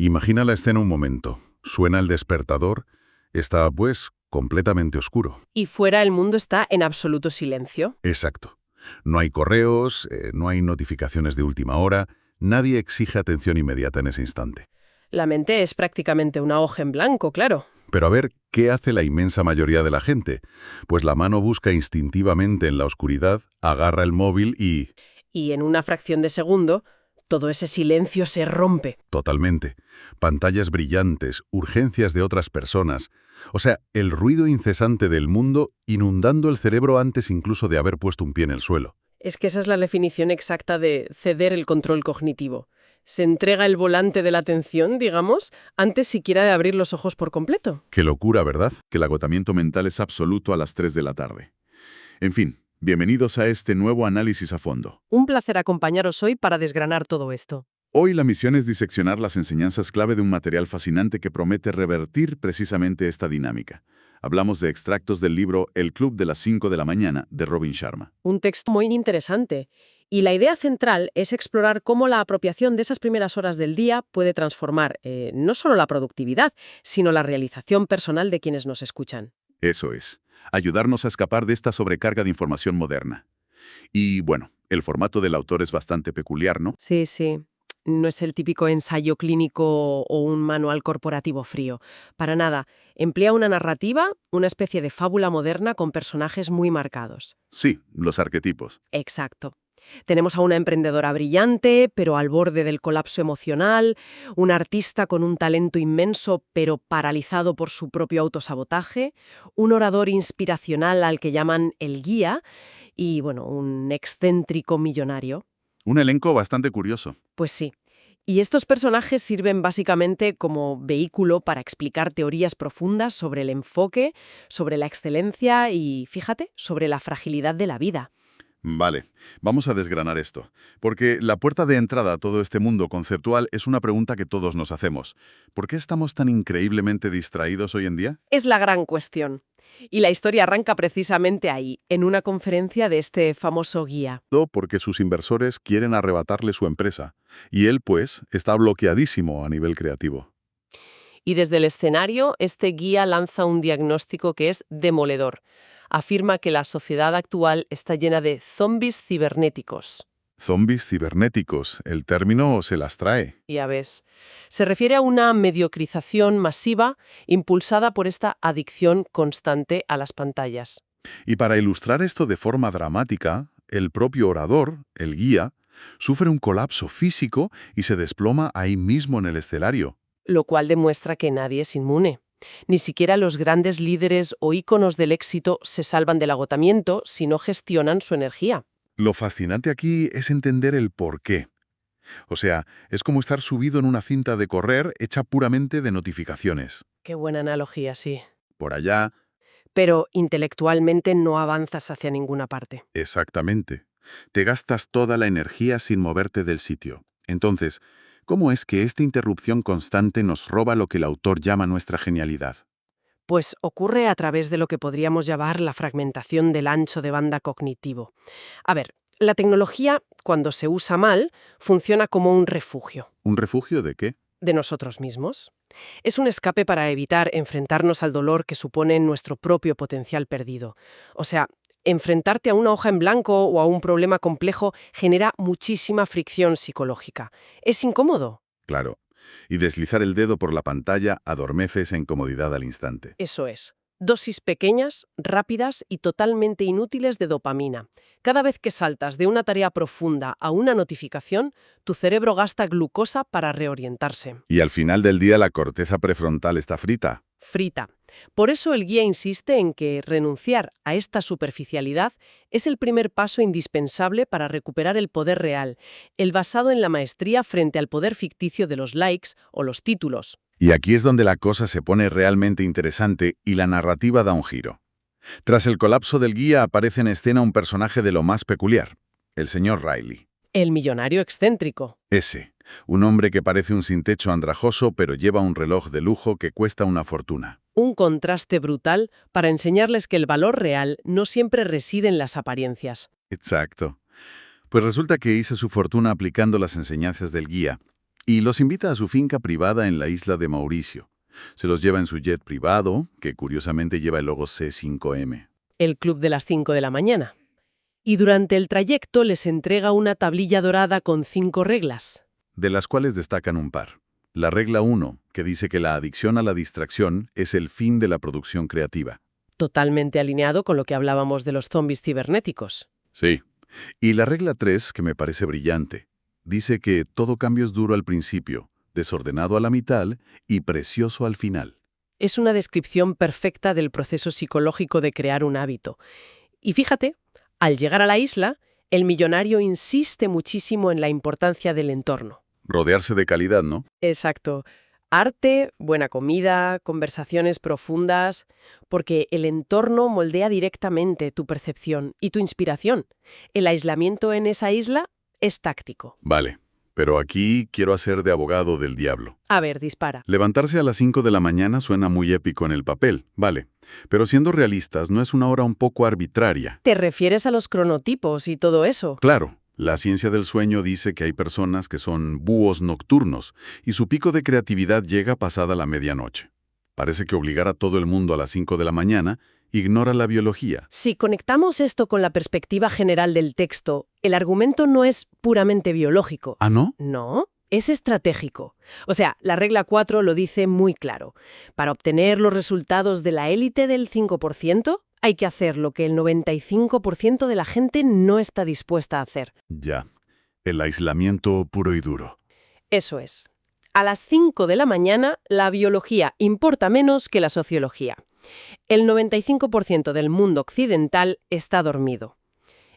Imagina la escena un momento. Suena el despertador, está, pues, completamente oscuro. Y fuera el mundo está en absoluto silencio. Exacto. No hay correos, no hay notificaciones de última hora, nadie exige atención inmediata en ese instante. La mente es prácticamente una hoja en blanco, claro. Pero a ver, ¿qué hace la inmensa mayoría de la gente? Pues la mano busca instintivamente en la oscuridad, agarra el móvil y... Y en una fracción de segundo, todo ese silencio se rompe. Totalmente. Pantallas brillantes, urgencias de otras personas. O sea, el ruido incesante del mundo inundando el cerebro antes incluso de haber puesto un pie en el suelo. Es que esa es la definición exacta de ceder el control cognitivo. Se entrega el volante de la atención, digamos, antes siquiera de abrir los ojos por completo. Qué locura, ¿verdad? Que el agotamiento mental es absoluto a las 3 de la tarde. En fin, bienvenidos a este nuevo análisis a fondo. Un placer acompañaros hoy para desgranar todo esto. Hoy la misión es diseccionar las enseñanzas clave de un material fascinante que promete revertir precisamente esta dinámica. Hablamos de extractos del libro El Club de las 5 de la mañana, de Robin Sharma. Un texto muy interesante. Y la idea central es explorar cómo la apropiación de esas primeras horas del día puede transformar no solo la productividad, sino la realización personal de quienes nos escuchan. Eso es, ayudarnos a escapar de esta sobrecarga de información moderna. Y bueno, el formato del autor es bastante peculiar, ¿no? Sí, sí. No es el típico ensayo clínico o un manual corporativo frío. Para nada. Emplea una narrativa, una especie de fábula moderna con personajes muy marcados. Sí, los arquetipos. Exacto. Tenemos a una emprendedora brillante, pero al borde del colapso emocional, un artista con un talento inmenso, pero paralizado por su propio autosabotaje, un orador inspiracional al que llaman el guía, y, bueno, un excéntrico millonario. Un elenco bastante curioso. Pues sí. Y estos personajes sirven básicamente como vehículo para explicar teorías profundas sobre el enfoque, sobre la excelencia y, fíjate, sobre la fragilidad de la vida. Vale, vamos a desgranar esto, porque la puerta de entrada a todo este mundo conceptual es una pregunta que todos nos hacemos. ¿Por qué estamos tan increíblemente distraídos hoy en día? Es la gran cuestión. Y la historia arranca precisamente ahí, en una conferencia de este famoso guía. Porque sus inversores quieren arrebatarle su empresa. Y él, pues, está bloqueadísimo a nivel creativo. Y desde el escenario, este guía lanza un diagnóstico que es demoledor. Afirma que la sociedad actual está llena de zombies cibernéticos. Zombies cibernéticos, el término se las trae. Ya ves. Se refiere a una mediocrización masiva impulsada por esta adicción constante a las pantallas. Y para ilustrar esto de forma dramática, el propio orador, el guía, sufre un colapso físico y se desploma ahí mismo en el escenario. Lo cual demuestra que nadie es inmune. Ni siquiera los grandes líderes o íconos del éxito se salvan del agotamiento si no gestionan su energía. Lo fascinante aquí es entender el por qué. O sea, es como estar subido en una cinta de correr hecha puramente de notificaciones. Qué buena analogía, sí. Por allá, Pero intelectualmente no avanzas hacia ninguna parte. exactamente. Te gastas toda la energía sin moverte del sitio. Entonces, ¿cómo es que esta interrupción constante nos roba lo que el autor llama nuestra genialidad? Pues ocurre a través de lo que podríamos llamar la fragmentación del ancho de banda cognitivo. A ver, la tecnología, cuando se usa mal, funciona como un refugio. ¿Un refugio de qué? De nosotros mismos. Es un escape para evitar enfrentarnos al dolor que supone nuestro propio potencial perdido. O sea, enfrentarte a una hoja en blanco o a un problema complejo genera muchísima fricción psicológica. Es incómodo. Claro. Y deslizar el dedo por la pantalla adormece esa incomodidad al instante. Eso es. Dosis pequeñas, rápidas y totalmente inútiles de dopamina. Cada vez que saltas de una tarea profunda a una notificación, tu cerebro gasta glucosa para reorientarse. Y al final del día la corteza prefrontal está frita. Frita. Por eso el guía insiste en que renunciar a esta superficialidad es el primer paso indispensable para recuperar el poder real, el basado en la maestría frente al poder ficticio de los likes o los títulos. Y aquí es donde la cosa se pone realmente interesante y la narrativa da un giro. Tras el colapso del guía aparece en escena un personaje de lo más peculiar, el señor Riley. El millonario excéntrico. Ese, un hombre que parece un sin techo andrajoso pero lleva un reloj de lujo que cuesta una fortuna. Un contraste brutal para enseñarles que el valor real no siempre reside en las apariencias. Exacto. Pues resulta que hizo su fortuna aplicando las enseñanzas del guía. y los invita a su finca privada en la isla de Mauricio. Se los lleva en su jet privado, que curiosamente lleva el logo C5M. El club de las 5 de la mañana. Y durante el trayecto les entrega una tablilla dorada con 5 reglas. De las cuales destacan un par. La regla 1, que dice que la adicción a la distracción es el fin de la producción creativa. Totalmente alineado con lo que hablábamos de los zombies cibernéticos. Sí. Y la regla 3, que me parece brillante, dice que todo cambio es duro al principio, desordenado a la mitad y precioso al final. Es una descripción perfecta del proceso psicológico de crear un hábito. Y fíjate, al llegar a la isla, el millonario insiste muchísimo en la importancia del entorno. Rodearse de calidad, ¿no? Exacto. Arte, buena comida, conversaciones profundas, porque el entorno moldea directamente tu percepción y tu inspiración. El aislamiento en esa isla es táctico. Vale, pero aquí quiero hacer de abogado del diablo. A ver, dispara. Levantarse a las 5 de la mañana suena muy épico en el papel, vale. Pero siendo realistas, ¿no es una hora un poco arbitraria? ¿Te refieres a los cronotipos y todo eso? Claro, la ciencia del sueño dice que hay personas que son búhos nocturnos y su pico de creatividad llega pasada la medianoche. Parece que obligar a todo el mundo a las 5 de la mañana ignora la biología. Si conectamos esto con la perspectiva general del texto, el argumento no es puramente biológico. ¿Ah, no? No, es estratégico. O sea, la regla 4 lo dice muy claro. Para obtener los resultados de la élite del 5%, hay que hacer lo que el 95% de la gente no está dispuesta a hacer. Ya, el aislamiento puro y duro. Eso es. A las 5 de la mañana, la biología importa menos que la sociología. El 95% del mundo occidental está dormido.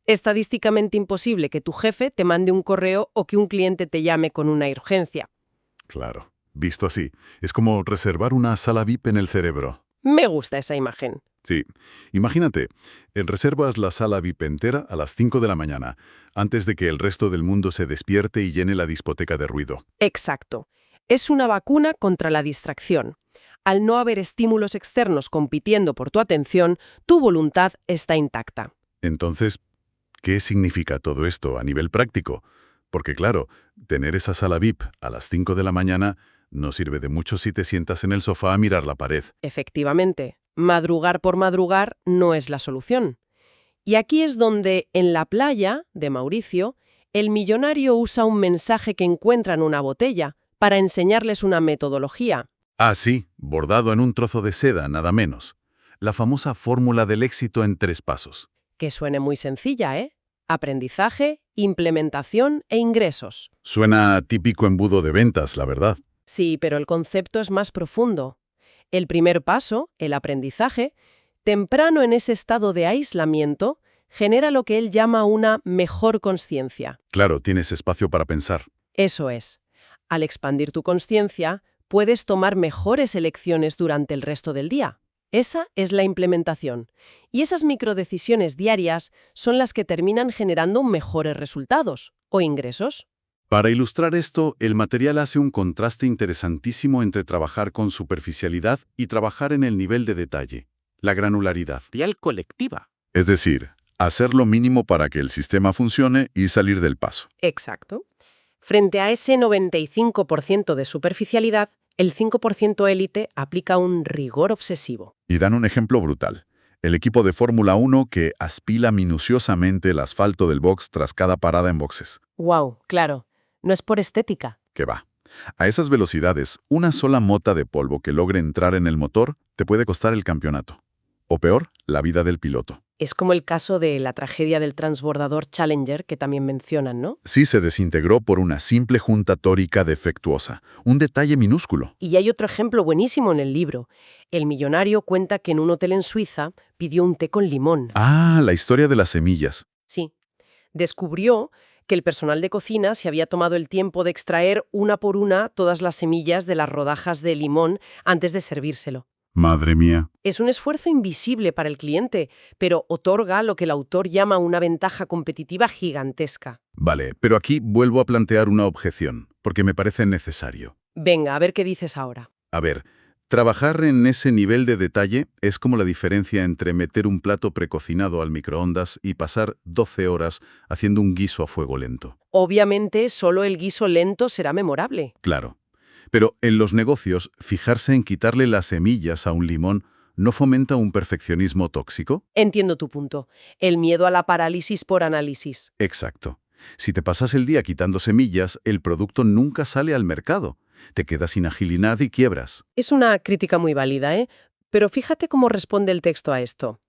Estadísticamente imposible que tu jefe te mande un correo o que un cliente te llame con una urgencia. Claro, visto así, es como reservar una sala VIP en el cerebro. Me gusta esa imagen. Sí, imagínate, reservas la sala VIP entera a las 5 de la mañana, antes de que el resto del mundo se despierte y llene la discoteca de ruido. Exacto. Es una vacuna contra la distracción. Al no haber estímulos externos compitiendo por tu atención, tu voluntad está intacta. Entonces, ¿qué significa todo esto a nivel práctico? Porque claro, tener esa sala VIP a las 5 de la mañana no sirve de mucho si te sientas en el sofá a mirar la pared. Efectivamente, madrugar por madrugar no es la solución. Y aquí es donde, en la playa de Mauricio, el millonario usa un mensaje que encuentra en una botella para enseñarles una metodología. Ah, sí, bordado en un trozo de seda, nada menos. La famosa fórmula del éxito en 3 pasos. Que suene muy sencilla, ¿eh? Aprendizaje, implementación e ingresos. Suena típico embudo de ventas, la verdad. Sí, pero el concepto es más profundo. El primer paso, el aprendizaje, temprano en ese estado de aislamiento, genera lo que él llama una mejor consciencia. Claro, tienes espacio para pensar. Eso es. Al expandir tu consciencia, puedes tomar mejores elecciones durante el resto del día. Esa es la implementación. Y esas microdecisiones diarias son las que terminan generando mejores resultados o ingresos. Para ilustrar esto, el material hace un contraste interesantísimo entre trabajar con superficialidad y trabajar en el nivel de detalle, la granularidad. Colectiva. Es decir, hacer lo mínimo para que el sistema funcione y salir del paso. Exacto. Frente a ese 95% de superficialidad, el 5% élite aplica un rigor obsesivo. Y dan un ejemplo brutal. El equipo de Fórmula 1 que aspila minuciosamente el asfalto del box tras cada parada en boxes. ¡Wow! Claro. No es por estética. Que va. A esas velocidades, una sola mota de polvo que logre entrar en el motor te puede costar el campeonato. O peor, la vida del piloto. Es como el caso de la tragedia del transbordador Challenger que también mencionan, ¿no? Sí se desintegró por una simple junta tórica defectuosa. Un detalle minúsculo. Y hay otro ejemplo buenísimo en el libro. El millonario cuenta que en un hotel en Suiza pidió un té con limón. Ah, la historia de las semillas. Sí. Descubrió que el personal de cocina se había tomado el tiempo de extraer una por una todas las semillas de las rodajas de limón antes de servírselo. Madre mía. Es un esfuerzo invisible para el cliente, pero otorga lo que el autor llama una ventaja competitiva gigantesca. Vale, pero aquí vuelvo a plantear una objeción, porque me parece necesario. Venga, a ver qué dices ahora. A ver, Trabajar en ese nivel de detalle es como la diferencia entre meter un plato precocinado al microondas y pasar 12 horas haciendo un guiso a fuego lento. Obviamente, solo el guiso lento será memorable. Claro. Pero en los negocios, fijarse en quitarle las semillas a un limón no fomenta un perfeccionismo tóxico. Entiendo tu punto. El miedo a la parálisis por análisis. Exacto. Si te pasas el día quitando semillas, el producto nunca sale al mercado. Te quedas sin agilidad y quiebras. Es una crítica muy válida, ¿eh? Pero fíjate cómo responde el texto a esto.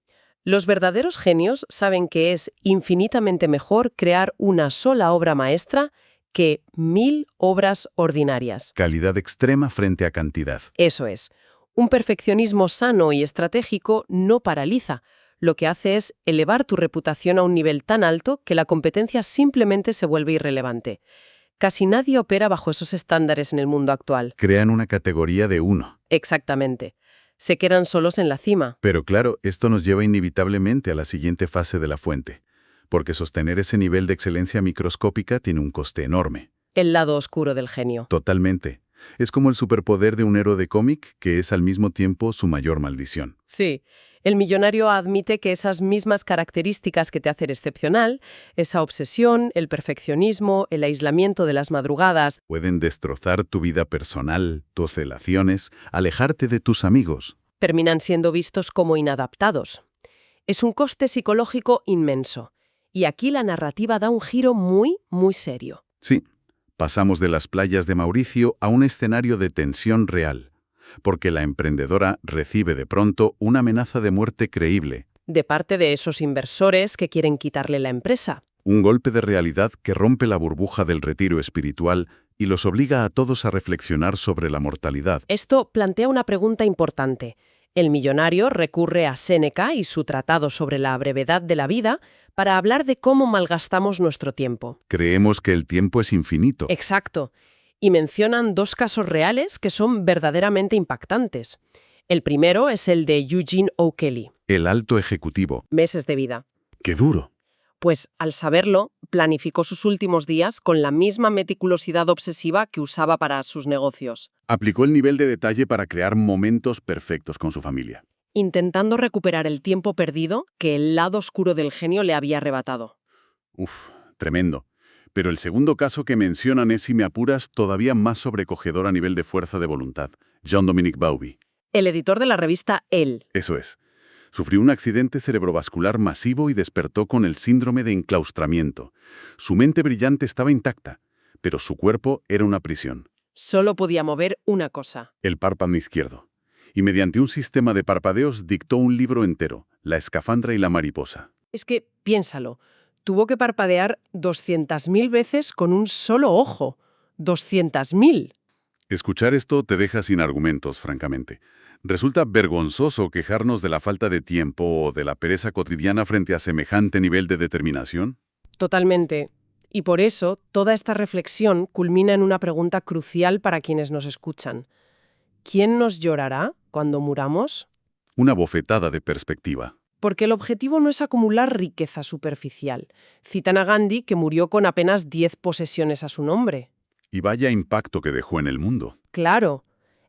Los verdaderos genios saben que es infinitamente mejor crear una sola obra maestra que 1000 obras ordinarias. Calidad extrema frente a cantidad. Eso es. Un perfeccionismo sano y estratégico no paraliza. Lo que hace es elevar tu reputación a un nivel tan alto que la competencia simplemente se vuelve irrelevante. Casi nadie opera bajo esos estándares en el mundo actual. Crean una categoría de uno. Exactamente. Se quedan solos en la cima. Pero claro, esto nos lleva inevitablemente a la siguiente fase de la fuente, porque sostener ese nivel de excelencia microscópica tiene un coste enorme. El lado oscuro del genio. Totalmente. Es como el superpoder de un héroe de cómic que es al mismo tiempo su mayor maldición. Sí. El millonario admite que esas mismas características que te hacen excepcional, esa obsesión, el perfeccionismo, el aislamiento de las madrugadas, Pueden destrozar tu vida personal, tus relaciones, alejarte de tus amigos. terminan siendo vistos como inadaptados. Es un coste psicológico inmenso. Y aquí la narrativa da un giro muy, muy serio. Sí, pasamos de las playas de Mauricio a un escenario de tensión real, porque la emprendedora recibe de pronto una amenaza de muerte creíble, De parte de esos inversores que quieren quitarle la empresa. un golpe de realidad que rompe la burbuja del retiro espiritual y los obliga a todos a reflexionar sobre la mortalidad. Esto plantea una pregunta importante. El millonario recurre a Séneca y su tratado sobre la brevedad de la vida para hablar de cómo malgastamos nuestro tiempo. Creemos que el tiempo es infinito. Exacto. Y mencionan dos casos reales que son verdaderamente impactantes. El primero es el de Eugene O'Kelly. El alto ejecutivo. Meses de vida. ¡Qué duro! Pues, al saberlo, planificó sus últimos días con la misma meticulosidad obsesiva que usaba para sus negocios, Aplicó el nivel de detalle para crear momentos perfectos con su familia. intentando recuperar el tiempo perdido que el lado oscuro del genio le había arrebatado. Uf, tremendo. Pero el segundo caso que mencionan es, si me apuras, todavía más sobrecogedor a nivel de fuerza de voluntad. Jean-Dominique Bauby. El editor de la revista Elle. Eso es. Sufrió un accidente cerebrovascular masivo y despertó con el síndrome de enclaustramiento. Su mente brillante estaba intacta, pero su cuerpo era una prisión. Solo podía mover una cosa. El párpado izquierdo. Y mediante un sistema de parpadeos dictó un libro entero, La escafandra y la mariposa. Es que, piénsalo, tuvo que parpadear 200.000 veces con un solo ojo. 200.000. Escuchar esto te deja sin argumentos, francamente. Resulta vergonzoso quejarnos de la falta de tiempo o de la pereza cotidiana frente a semejante nivel de determinación. Totalmente. Y por eso, toda esta reflexión culmina en una pregunta crucial para quienes nos escuchan. ¿Quién nos llorará cuando muramos? Una bofetada de perspectiva. Porque el objetivo no es acumular riqueza superficial. Citan a Gandhi, que murió con apenas 10 posesiones a su nombre. Y vaya impacto que dejó en el mundo. Claro,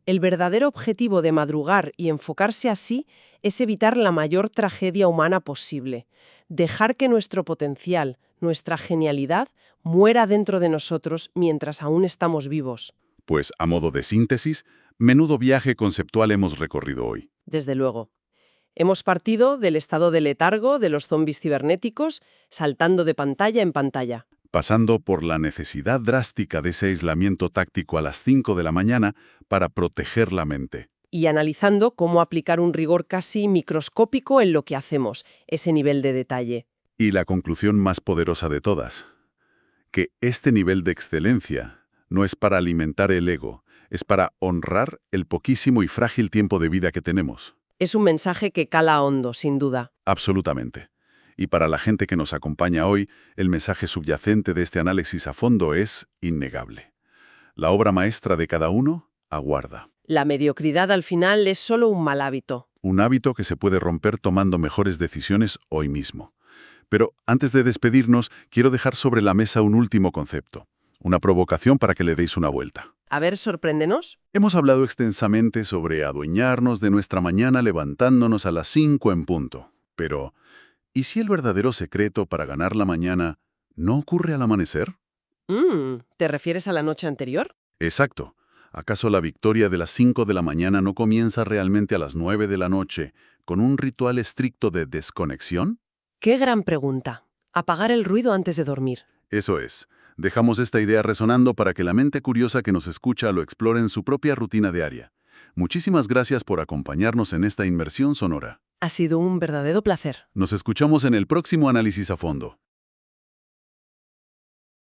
el verdadero objetivo de madrugar y enfocarse así es evitar la mayor tragedia humana posible. Dejar que nuestro potencial, nuestra genialidad, muera dentro de nosotros mientras aún estamos vivos. Pues, a modo de síntesis, menudo viaje conceptual hemos recorrido hoy. Desde luego. Hemos partido del estado de letargo de los zombis cibernéticos, saltando de pantalla en pantalla. Pasando por la necesidad drástica de ese aislamiento táctico a las 5 de la mañana para proteger la mente. Y analizando cómo aplicar un rigor casi microscópico en lo que hacemos, ese nivel de detalle. Y la conclusión más poderosa de todas, que este nivel de excelencia no es para alimentar el ego, es para honrar el poquísimo y frágil tiempo de vida que tenemos. Es un mensaje que cala hondo, sin duda. Absolutamente. Y para la gente que nos acompaña hoy, el mensaje subyacente de este análisis a fondo es innegable. La obra maestra de cada uno aguarda. La mediocridad al final es solo un mal hábito. Un hábito que se puede romper tomando mejores decisiones hoy mismo. Pero antes de despedirnos, quiero dejar sobre la mesa un último concepto. Una provocación para que le deis una vuelta. A ver, sorpréndenos. Hemos hablado extensamente sobre adueñarnos de nuestra mañana levantándonos a las 5 en punto. Pero, ¿y si el verdadero secreto para ganar la mañana no ocurre al amanecer? ¿Te refieres a la noche anterior? Exacto. ¿Acaso la victoria de las 5 de la mañana no comienza realmente a las 9 de la noche con un ritual estricto de desconexión? Qué gran pregunta. Apagar el ruido antes de dormir. Eso es. Dejamos esta idea resonando para que la mente curiosa que nos escucha lo explore en su propia rutina diaria. Muchísimas gracias por acompañarnos en esta inmersión sonora. Ha sido un verdadero placer. Nos escuchamos en el próximo análisis a fondo.